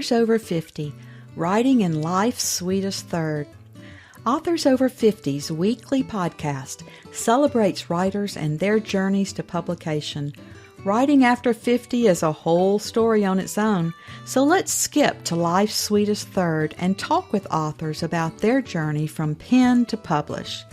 Authors Over 50, Writing in Life's Sweetest Third. Authors Over 50's weekly podcast celebrates writers and their journeys to publication. Writing after 50 is a whole story on its own, so let's skip to life's sweetest third and talk with authors about their journey from pen to publish.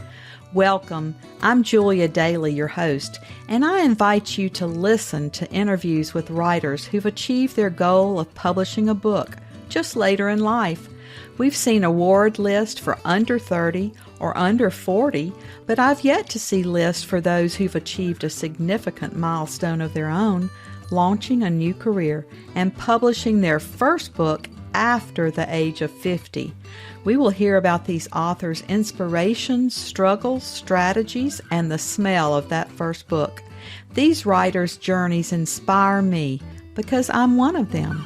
Welcome, I'm Julia Daly, your host, and I invite you to listen to interviews with writers who've achieved their goal of publishing a book just later in life. We've seen award lists for under 30 or under 40, but I've yet to see lists for those who've achieved a significant milestone of their own, launching a new career and publishing their first book after the age of 50. We will hear about these authors' inspirations, struggles, strategies, and the smell of that first book. These writers' journeys inspire me because I'm one of them.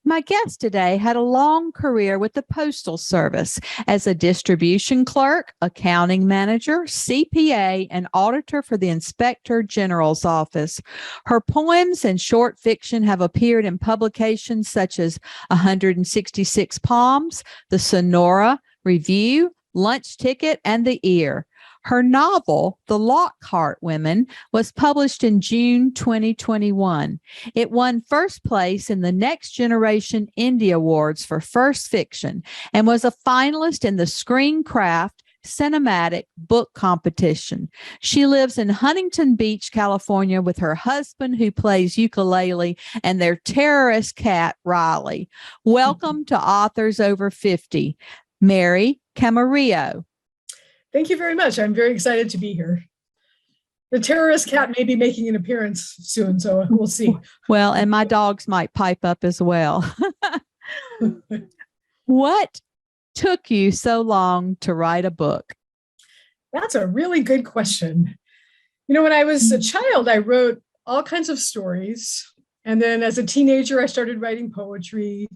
My guest today had a long career with the Postal Service as a distribution clerk, accounting manager, CPA, and auditor for the Inspector General's office. Her poems and short fiction have appeared in publications such as 166 Palms, the Sonora Review, Lunch Ticket, and The Ear. Her novel, The Lockhart Women, was published in June 2021. It won first place in the Next Generation Indie Awards for First Fiction and was a finalist in the Screencraft Cinematic Book Competition. She lives in Huntington Beach, California, with her husband who plays ukulele and their terrorist cat, Riley. Welcome to Authors Over 50, Mary Camarillo. Thank you very much. I'm very excited to be here. The terrorist cat may be making an appearance soon, so we'll see. Well, and my dogs might pipe up as well. What took you so long to write a book? That's a really good question. You know, when I was a child, I wrote all kinds of stories. And then as a teenager, I started writing poetry.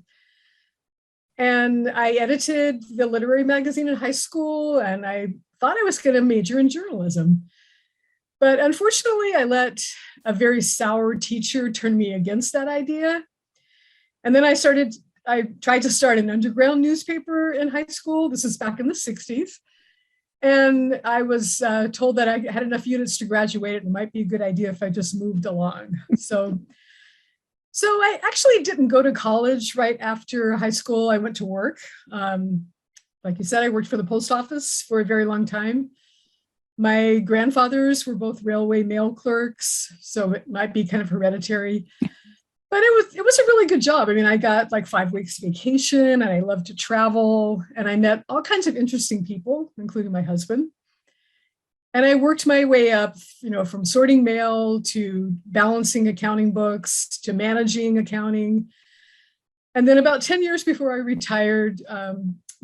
And I edited the literary magazine in high school, and I thought I was going to major in journalism. But unfortunately, I let a very sour teacher turn me against that idea. And then I tried to start an underground newspaper in high school. This is back in the 60s. And I was told that I had enough units to graduate. It might be a good idea if I just moved along. So I actually didn't go to college right after high school. I went to work. Like you said, I worked for the post office for a very long time. My grandfathers were both railway mail clerks, so it might be kind of hereditary. But it was a really good job. I mean, I got like 5 weeks vacation, and I loved to travel, and I met all kinds of interesting people, including my husband. And I worked my way up, you know, from sorting mail to balancing accounting books to managing accounting. And then about 10 years before I retired,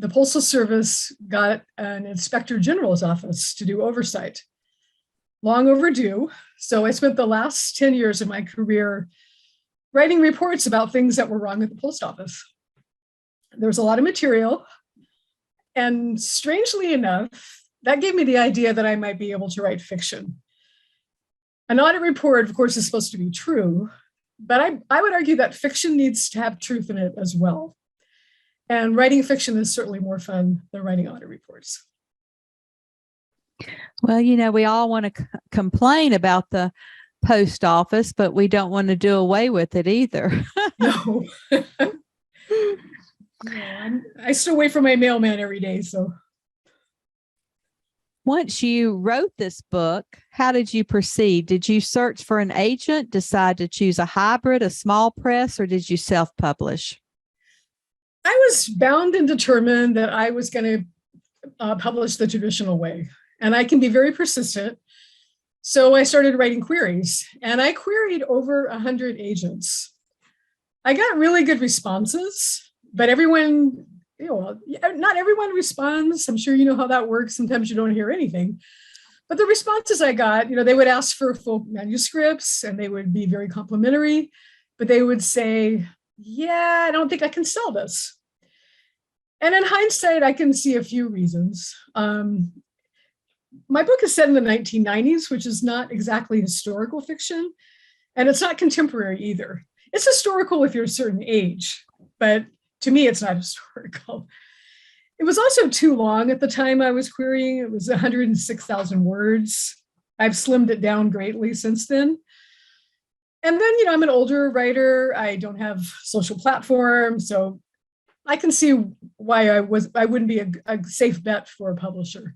the Postal Service got an Inspector General's office to do oversight. Long overdue. So I spent the last 10 years of my career writing reports about things that were wrong at the post office. There was a lot of material. And strangely enough, that gave me the idea that I might be able to write fiction. An audit report, of course, is supposed to be true, but I would argue that fiction needs to have truth in it as well. And writing fiction is certainly more fun than writing audit reports. Well, you know, we all want to complain about the post office, but we don't want to do away with it either. No. I still wait for my mailman every day, so. Once you wrote this book, how did you proceed? Did you search for an agent, decide to choose a hybrid, a small press, or did you self-publish? I was bound and determined that I was going to publish the traditional way, and I can be very persistent. So I started writing queries, and I queried over 100 agents. I got really good responses, but everyone, not everyone responds. I'm sure you know how that works. Sometimes you don't hear anything. But the responses I got, they would ask for full manuscripts, and they would be very complimentary, but they would say, yeah, I don't think I can sell this. And in hindsight, I can see a few reasons. My book is set in the 1990s, which is not exactly historical fiction. And it's not contemporary either. It's historical if you're a certain age, but to me, it's not historical. It was also too long at the time I was querying. It was 106,000 words. I've slimmed it down greatly since then. And then, I'm an older writer. I don't have social platforms, so I can see why I wouldn't be a safe bet for a publisher.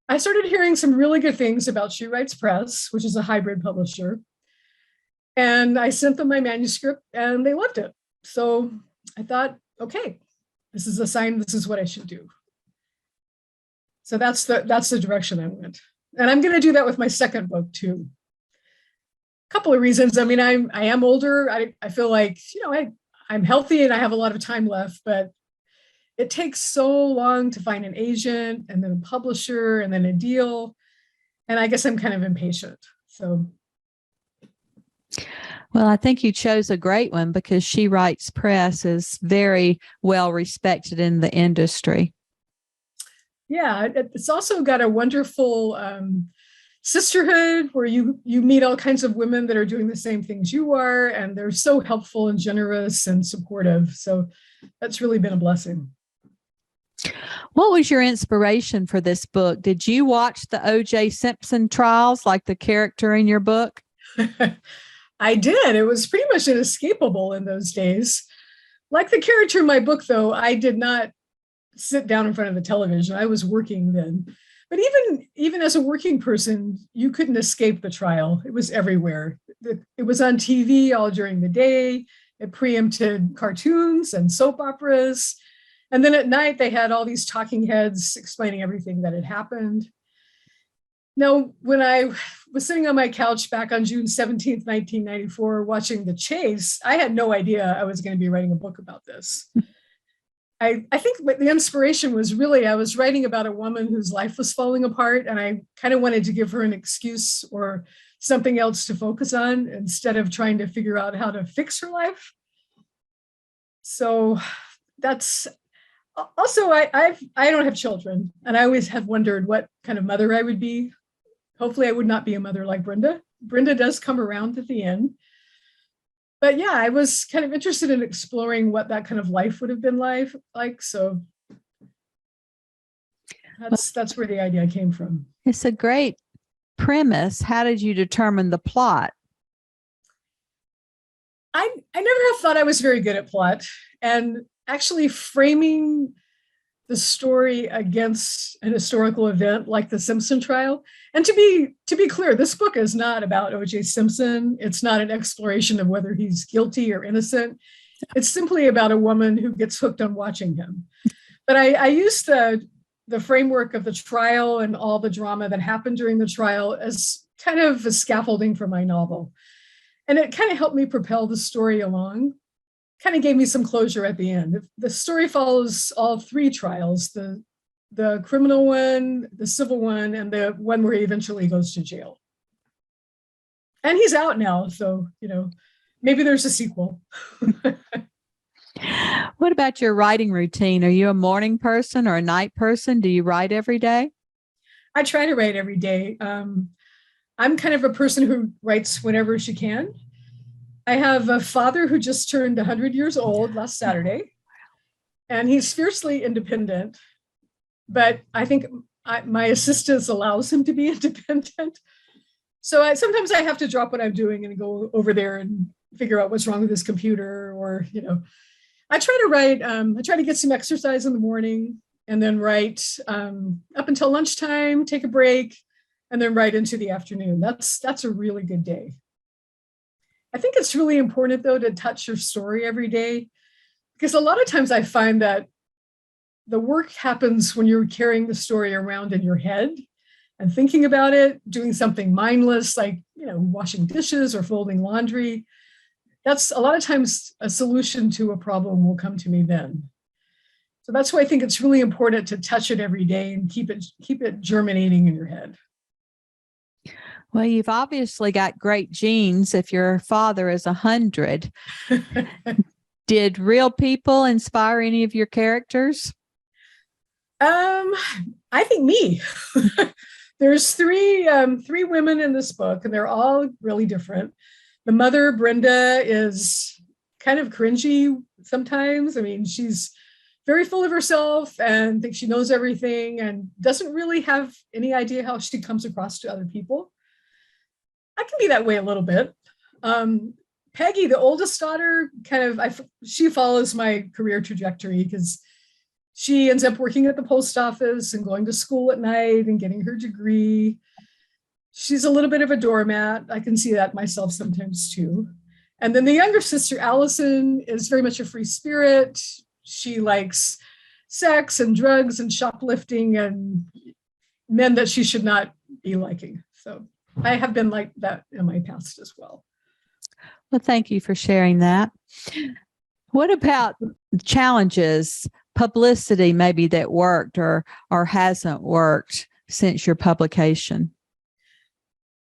I started hearing some really good things about She Writes Press, which is a hybrid publisher. And I sent them my manuscript and they loved it. So I thought, okay, this is a sign, this is what I should do. So that's the direction I went. And I'm going to do that with my second book too. A couple of reasons. I mean, I am older. I feel like, I'm healthy and I have a lot of time left, but it takes so long to find an agent and then a publisher and then a deal. And I guess I'm kind of impatient. So. Well, I think you chose a great one because She Writes Press is very well respected in the industry. Yeah, it's also got a wonderful sisterhood where you meet all kinds of women that are doing the same things you are, and they're so helpful and generous and supportive. So that's really been a blessing. What was your inspiration for this book? Did you watch the O.J. Simpson trials like the character in your book? I did. It was pretty much inescapable in those days. Like the character in my book, though, I did not sit down in front of the television. I was working then. But even as a working person, you couldn't escape the trial. It was everywhere. It was on TV all during the day. It preempted cartoons and soap operas. And then at night, they had all these talking heads explaining everything that had happened. Now, when I was sitting on my couch back on June 17th, 1994, watching The Chase, I had no idea I was going to be writing a book about this. I think the inspiration was really, I was writing about a woman whose life was falling apart, and I kind of wanted to give her an excuse or something else to focus on instead of trying to figure out how to fix her life. So that's also, I don't have children, and I always have wondered what kind of mother I would be. Hopefully I would not be a mother like Brenda. Brenda does come around at the end. But yeah, I was kind of interested in exploring what that kind of life would have been like. So that's where the idea came from. It's a great premise. How did you determine the plot? I never have thought I was very good at plot, and actually framing the story against an historical event like the Simpson trial. And to be clear, this book is not about O.J. Simpson. It's not an exploration of whether he's guilty or innocent. It's simply about a woman who gets hooked on watching him. But I used the framework of the trial and all the drama that happened during the trial as kind of a scaffolding for my novel. And it kind of helped me propel the story along. Kind of gave me some closure at the end. The story follows all three trials, the criminal one, the civil one, and the one where he eventually goes to jail. And he's out now, so, maybe there's a sequel. What about your writing routine? Are you a morning person or a night person? Do you write every day? I try to write every day. I'm kind of a person who writes whenever she can. I have a father who just turned 100 years old last Saturday, and he's fiercely independent, but I think my assistance allows him to be independent. So sometimes I have to drop what I'm doing and go over there and figure out what's wrong with his computer, or, I try to write, I try to get some exercise in the morning and then write up until lunchtime, take a break, and then write into the afternoon. That's a really good day. I think it's really important, though, to touch your story every day, because a lot of times I find that the work happens when you're carrying the story around in your head and thinking about it, doing something mindless like, washing dishes or folding laundry. That's a lot of times a solution to a problem will come to me then. So that's why I think it's really important to touch it every day and keep it germinating in your head. Well, you've obviously got great genes if your father is 100. Did real people inspire any of your characters? I think me. There's three women in this book, and they're all really different. The mother, Brenda, is kind of cringy sometimes. I mean, she's very full of herself and thinks she knows everything and doesn't really have any idea how she comes across to other people. I can be that way a little bit. Peggy, the oldest daughter, she follows my career trajectory because she ends up working at the post office and going to school at night and getting her degree. She's a little bit of a doormat. I can see that myself sometimes too. And then the younger sister, Allison, is very much a free spirit. She likes sex and drugs and shoplifting and men that she should not be liking. So I have been like that in my past as well. Well, thank you for sharing that. What about challenges, publicity maybe that worked or hasn't worked since your publication?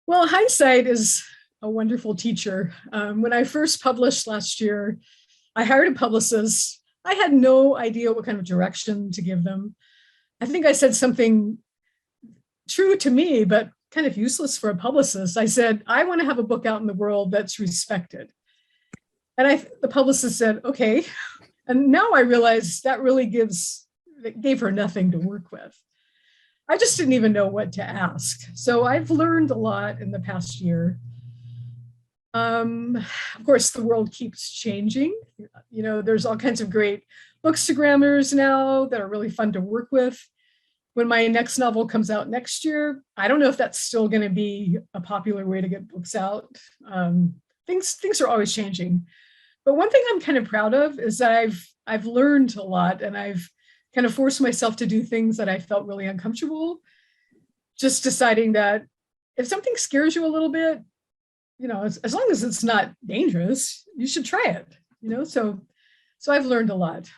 Well, hindsight is a wonderful teacher. When I first published last year, I hired a publicist. I had no idea what kind of direction to give them. I think I said something true to me, but kind of useless for a publicist. I said, I want to have a book out in the world that's respected. And the publicist said, okay. And now I realize that really gave her nothing to work with. I just didn't even know what to ask. So I've learned a lot in the past year. Of course, the world keeps changing. You know, there's all kinds of great bookstagrammers now that are really fun to work with. When my next novel comes out next year, I don't know if that's still going to be a popular way to get books out. Things are always changing. But one thing I'm kind of proud of is that I've learned a lot, and I've kind of forced myself to do things that I felt really uncomfortable. Just deciding that if something scares you a little bit, you know, as long as it's not dangerous, you should try it, you know? So I've learned a lot.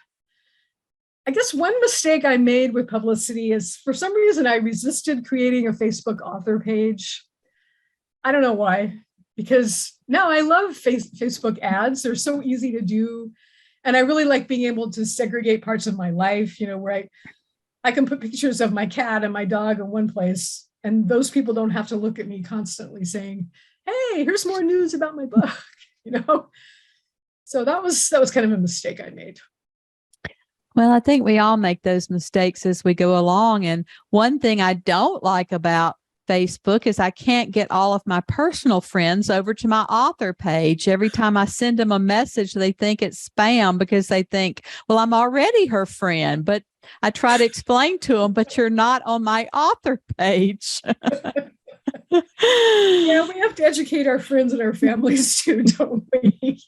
I guess one mistake I made with publicity is for some reason I resisted creating a Facebook author page. I don't know why, because now I love Facebook ads. They're so easy to do. And I really like being able to segregate parts of my life, you know, where I can put pictures of my cat and my dog in one place, and those people don't have to look at me constantly saying, hey, here's more news about my book, you know? So that was kind of a mistake I made. Well, I think we all make those mistakes as we go along. And one thing I don't like about Facebook is I can't get all of my personal friends over to my author page. Every time I send them a message, they think it's spam because they think, well, I'm already her friend. But I try to explain to them, but you're not on my author page. Yeah, we have to educate our friends and our families too, don't we?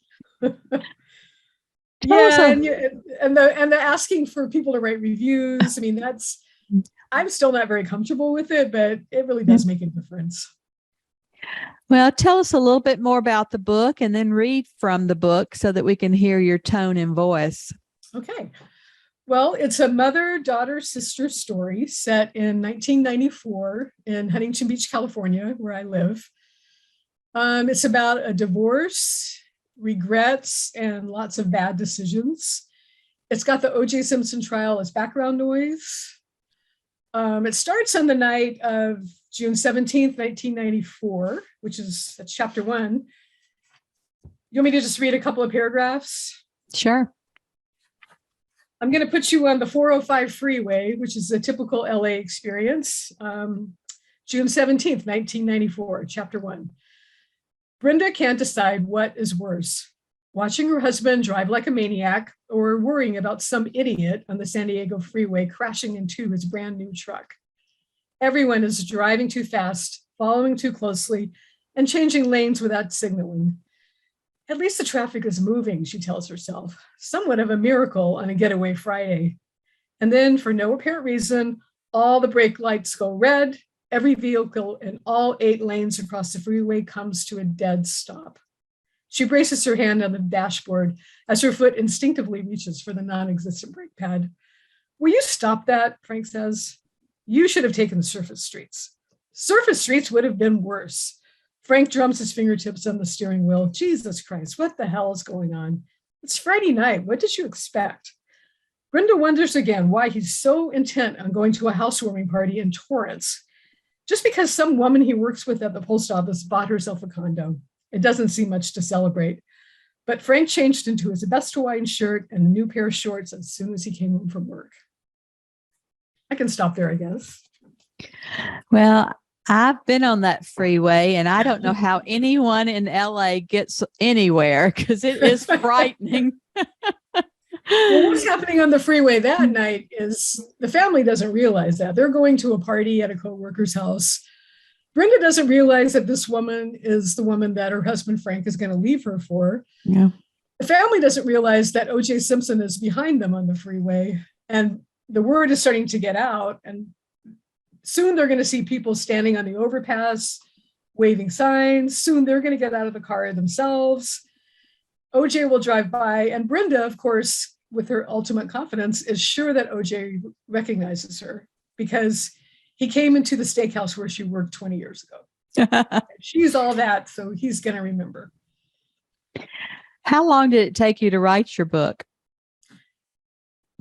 Yeah, and the asking for people to write reviews. I mean, I'm still not very comfortable with it, but it really does make a difference. Well, tell us a little bit more about the book and then read from the book so that we can hear your tone and voice. Okay. Well, it's a mother-daughter-sister story set in 1994 in Huntington Beach, California, where I live. It's about a divorce, regrets, and lots of bad decisions. It's got the O.J. Simpson trial as background noise. It starts on the night of June 17th, 1994, that's chapter 1. You want me to just read a couple of paragraphs? Sure. I'm going to put you on the 405 freeway, which is a typical LA experience. June 17th, 1994, chapter 1. Brenda can't decide what is worse, watching her husband drive like a maniac or worrying about some idiot on the San Diego freeway crashing into his brand new truck. Everyone is driving too fast, following too closely, and changing lanes without signaling. At least the traffic is moving, she tells herself, somewhat of a miracle on a getaway Friday. And then, for no apparent reason, all the brake lights go red. Every vehicle in all 8 lanes across the freeway comes to a dead stop. She braces her hand on the dashboard as her foot instinctively reaches for the non-existent brake pad. Will you stop that? Frank says. You should have taken the surface streets. Surface streets would have been worse. Frank drums his fingertips on the steering wheel. Jesus Christ, what the hell is going on? It's Friday night. What did you expect? Brenda wonders again why he's so intent on going to a housewarming party in Torrance, just because some woman he works with at the post office bought herself a condo. It doesn't seem much to celebrate. But Frank changed into his best Hawaiian shirt and a new pair of shorts as soon as he came home from work. I can stop there, I guess. Well, I've been on that freeway, and I don't know how anyone in LA gets anywhere because it is frightening. Well, what's happening on the freeway that night is the family doesn't realize that. They're going to a party at a coworker's house. Brenda doesn't realize that this woman is the woman that her husband Frank is going to leave her for. Yeah. The family doesn't realize that O.J. Simpson is behind them on the freeway, and the word is starting to get out. And soon they're going to see people standing on the overpass, waving signs. Soon they're going to get out of the car themselves. OJ will drive by, and Brenda, of course, with her ultimate confidence, is sure that OJ recognizes her because he came into the steakhouse where she worked 20 years ago. She's all that, so he's going to remember. How long did it take you to write your book?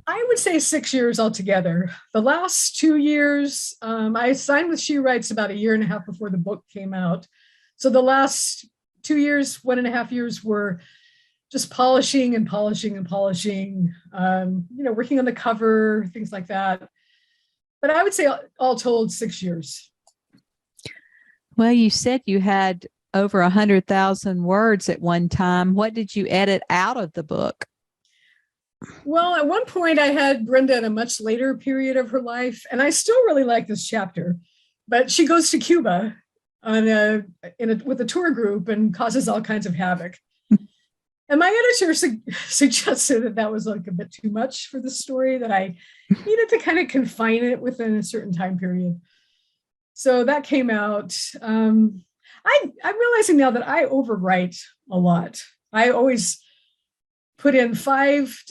I would say 6 years altogether. The last 2 years, I signed with She Writes about 1.5 years before the book came out. So the last 2 years, 1.5 years were just polishing and polishing and polishing, working on the cover, things like that. But I would say all told 6 years. Well, you said you had over 100,000 words at one time. What did you edit out of the book? Well, at one point I had Brenda in a much later period of her life, and I still really like this chapter, but she goes to Cuba with a tour group and causes all kinds of havoc. And my editor suggested that was like a bit too much for the story, that I needed to kind of confine it within a certain time period. So that came out. I'm realizing now that I overwrite a lot. I always put in 5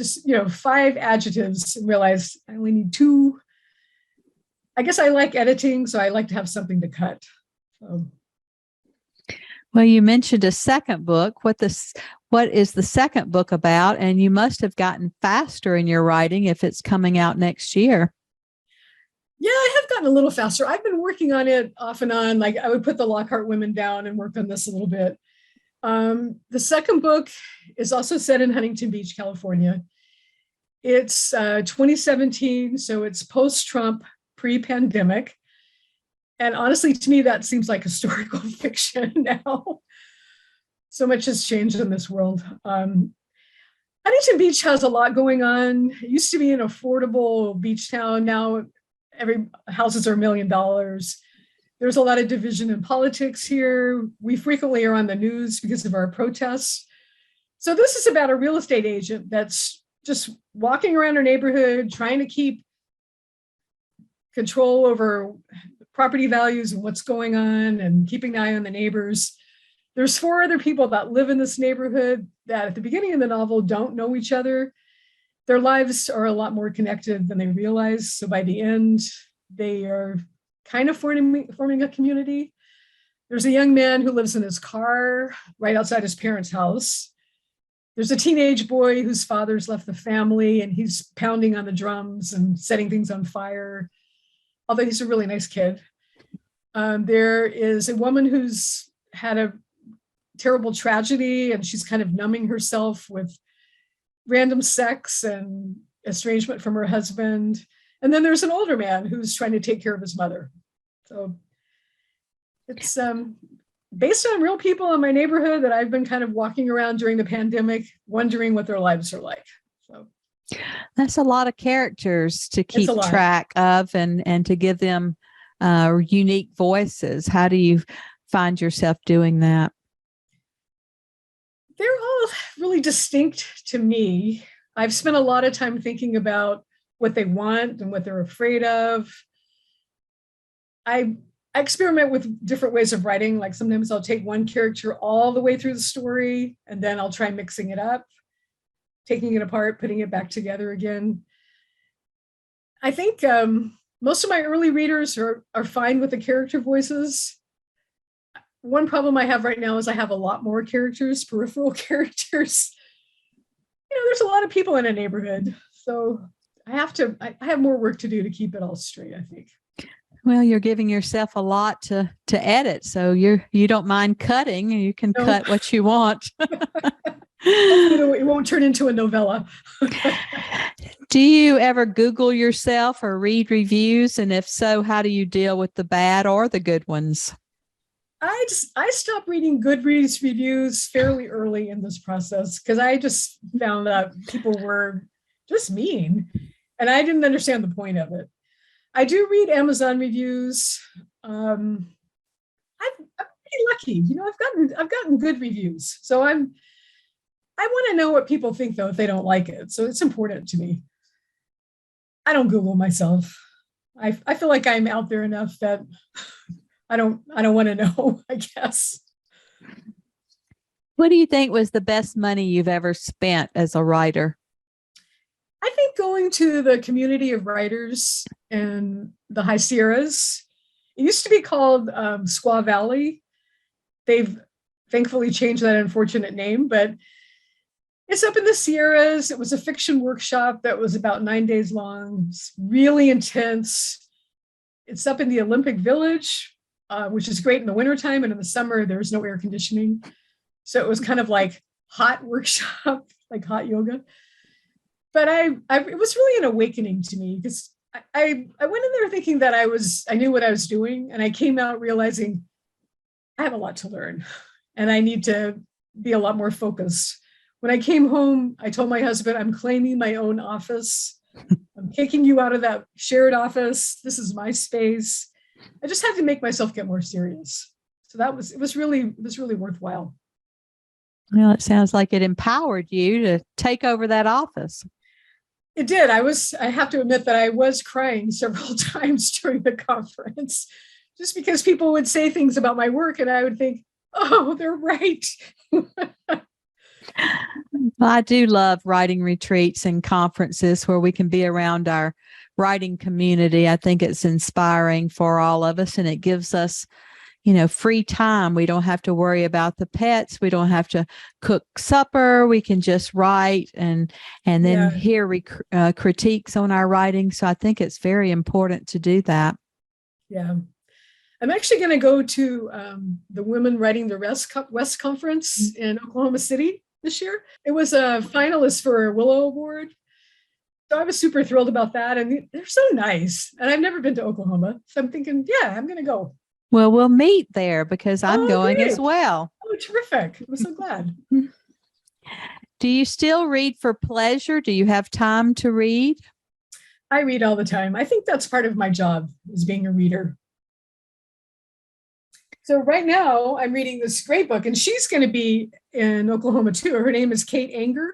adjectives and realize I only need 2. I guess I like editing, so I like to have something to cut. Well, you mentioned a second book. What is the second book about? And you must have gotten faster in your writing if it's coming out next year. Yeah, I have gotten a little faster. I've been working on it off and on. Like I would put the Lockhart Women down and work on this a little bit. The second book is also set in Huntington Beach, California. It's 2017, so it's post-Trump, pre-pandemic. And honestly, to me, that seems like historical fiction now. So much has changed in this world. Huntington Beach has a lot going on. It used to be an affordable beach town. Now every houses are $1 million. There's a lot of division in politics here. We frequently are on the news because of our protests. So this is about a real estate agent that's just walking around her neighborhood, trying to keep control over property values and what's going on and keeping an eye on the neighbors. There's 4 other people that live in this neighborhood that at the beginning of the novel don't know each other. Their lives are a lot more connected than they realize. So by the end, they are kind of forming a community. There's a young man who lives in his car right outside his parents' house. There's a teenage boy whose father's left the family and he's pounding on the drums and setting things on fire, although he's a really nice kid. There is a woman who's had a terrible tragedy and she's kind of numbing herself with random sex and estrangement from her husband. And then there's an older man who's trying to take care of his mother. So it's based on real people in my neighborhood that I've been kind of walking around during the pandemic, wondering what their lives are like. So that's a lot of characters to keep track of and to give them unique voices. How do you find yourself doing that? They're all really distinct to me. I've spent a lot of time thinking about what they want and what they're afraid of. I experiment with different ways of writing. Like sometimes I'll take one character all the way through the story and then I'll try mixing it up, taking it apart, putting it back together again. I think most of my early readers are fine with the character voices. One problem I have right now is I have a lot more characters, peripheral characters. There's a lot of people in a neighborhood. So I have more work to do to keep it all straight, I think. Well, you're giving yourself a lot to edit, so you don't mind cutting. You can No. cut what you want. Hopefully it won't turn into a novella. Do you ever Google yourself or read reviews? And if so, how do you deal with the bad or the good ones? I stopped reading Goodreads reviews fairly early in this process because I just found that people were just mean, and I didn't understand the point of it. I do read Amazon reviews. I'm pretty lucky, I've gotten good reviews, so I want to know what people think though if they don't like it. So it's important to me. I don't Google myself. I feel like I'm out there enough that I don't want to know, I guess. What do you think was the best money you've ever spent as a writer? I think going to the community of writers in the High Sierras. It used to be called Squaw Valley. They've thankfully changed that unfortunate name, but it's up in the Sierras. It was a fiction workshop that was about 9 days long. It's really intense. It's up in the Olympic Village, which is great in the wintertime. And in the summer, there's no air conditioning. So it was kind of like hot workshop, like hot yoga. But it was really an awakening to me because I went in there thinking that I knew what I was doing. And I came out realizing I have a lot to learn and I need to be a lot more focused. When I came home, I told my husband, I'm claiming my own office. I'm kicking you out of that shared office. This is my space. I just had to make myself get more serious. So it was really worthwhile. Well, it sounds like it empowered you to take over that office. It did. I have to admit that I was crying several times during the conference, just because people would say things about my work and I would think, oh, they're right. I do love writing retreats and conferences where we can be around our writing community. I think it's inspiring for all of us, and it gives us, free time. We don't have to worry about the pets. We don't have to cook supper. We can just write and then hear critiques on our writing. So I think it's very important to do that. Yeah. I'm actually going to go to the Women Writing the West Conference in Oklahoma City this year. It was a finalist for a Willow Award. So I was super thrilled about that. And they're so nice. And I've never been to Oklahoma. So I'm thinking, yeah, I'm going to go. Well, we'll meet there because I'm going great. as well. Oh, terrific. I'm so glad. Do you still read for pleasure? Do you have time to read? I read all the time. I think that's part of my job, is being a reader. So right now I'm reading this great book, and she's going to be in Oklahoma too. Her name is Kate Anger.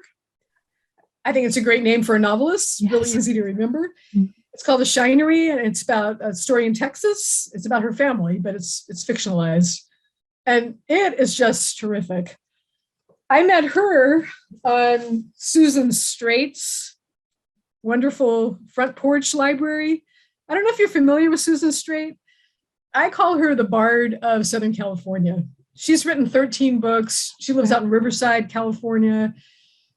I think it's a great name for a novelist. Yes. Really easy to remember. Mm-hmm. It's called The Shinery, and it's about a story in Texas. It's about her family, but it's fictionalized. And it is just terrific. I met her on Susan Straight's wonderful Front Porch Library. I don't know if you're familiar with Susan Straight. I call her the Bard of Southern California. She's written 13 books. She lives out in Riverside, California.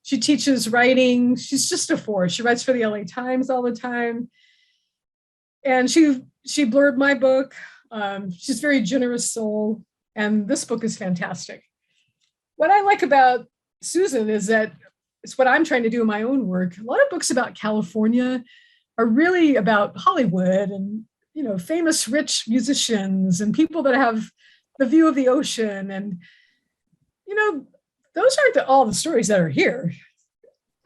She teaches writing. She's just a force. She writes for the LA Times all the time. And she blurbed my book. She's a very generous soul. And this book is fantastic. What I like about Susan is that it's what I'm trying to do in my own work. A lot of books about California are really about Hollywood and, famous rich musicians and people that have the view of the ocean. And, those aren't all the stories that are here.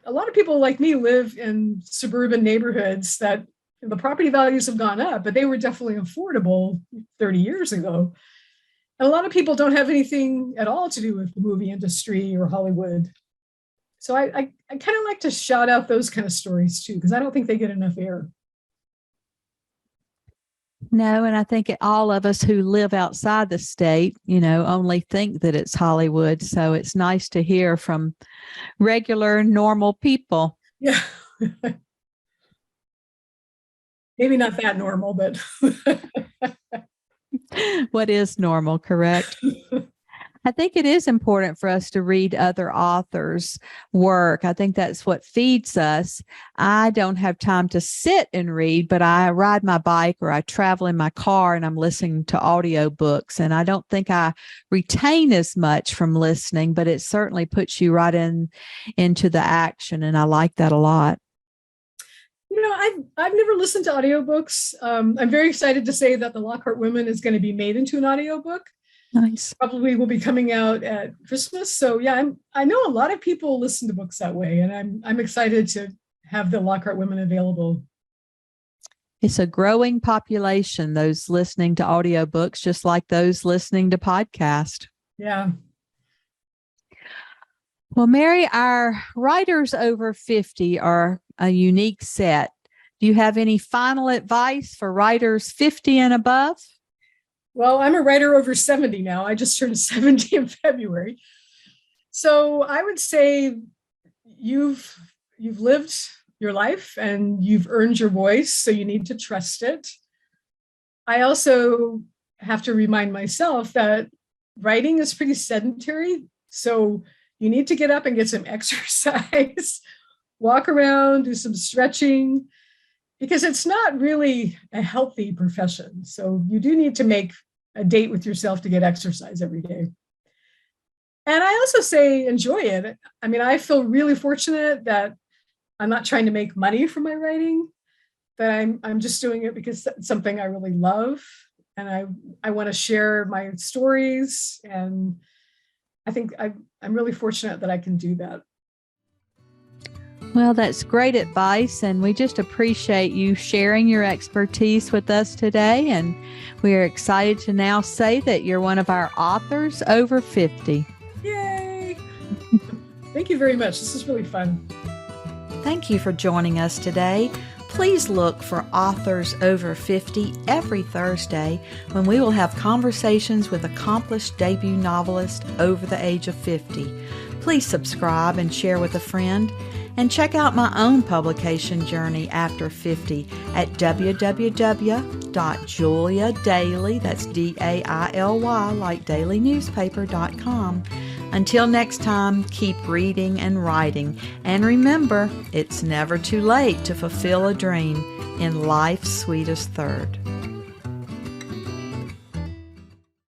A lot of people like me live in suburban neighborhoods that the property values have gone up, but they were definitely affordable 30 years ago. And a lot of people don't have anything at all to do with the movie industry or Hollywood. So I kind of like to shout out those kind of stories too, because I don't think they get enough air. No, and I think all of us who live outside the state, only think that it's Hollywood. So it's nice to hear from regular, normal people. Yeah. Maybe not that normal, but what is normal, correct? I think it is important for us to read other authors' work. I think that's what feeds us. I don't have time to sit and read, but I ride my bike or I travel in my car and I'm listening to audiobooks. And I don't think I retain as much from listening, but it certainly puts you right into the action. And I like that a lot. I've never listened to audiobooks. I'm very excited to say that the Lockhart Women is going to be made into an audiobook. Nice. Probably will be coming out at Christmas. So yeah, I know a lot of people listen to books that way, and I'm excited to have the Lockhart Women available. It's a growing population, those listening to audiobooks, just like those listening to podcasts. Yeah. Well, Mary, our writers over 50 are a unique set. Do you have any final advice for writers 50 and above? Well, I'm a writer over 70 now. I just turned 70 in February. So I would say you've lived your life and you've earned your voice, so you need to trust it. I also have to remind myself that writing is pretty sedentary. So you need to get up and get some exercise, walk around, do some stretching, because it's not really a healthy profession. So you do need to make a date with yourself to get exercise every day. And I also say enjoy it. I mean, I feel really fortunate that I'm not trying to make money from my writing, that I'm just doing it because it's something I really love. And I want to share my stories. And I think I'm really fortunate that I can do that. Well, that's great advice, and we just appreciate you sharing your expertise with us today, and we are excited to now say that you're one of our authors over 50. Yay! Thank you very much. This is really fun. Thank you for joining us today. Please look for Authors Over 50 every Thursday when we will have conversations with accomplished debut novelists over the age of 50. Please subscribe and share with a friend. And check out my own publication journey after 50 at www.juliadaily, that's DAILY, like dailynewspaper.com. Until next time, keep reading and writing. And remember, it's never too late to fulfill a dream in life's sweetest third.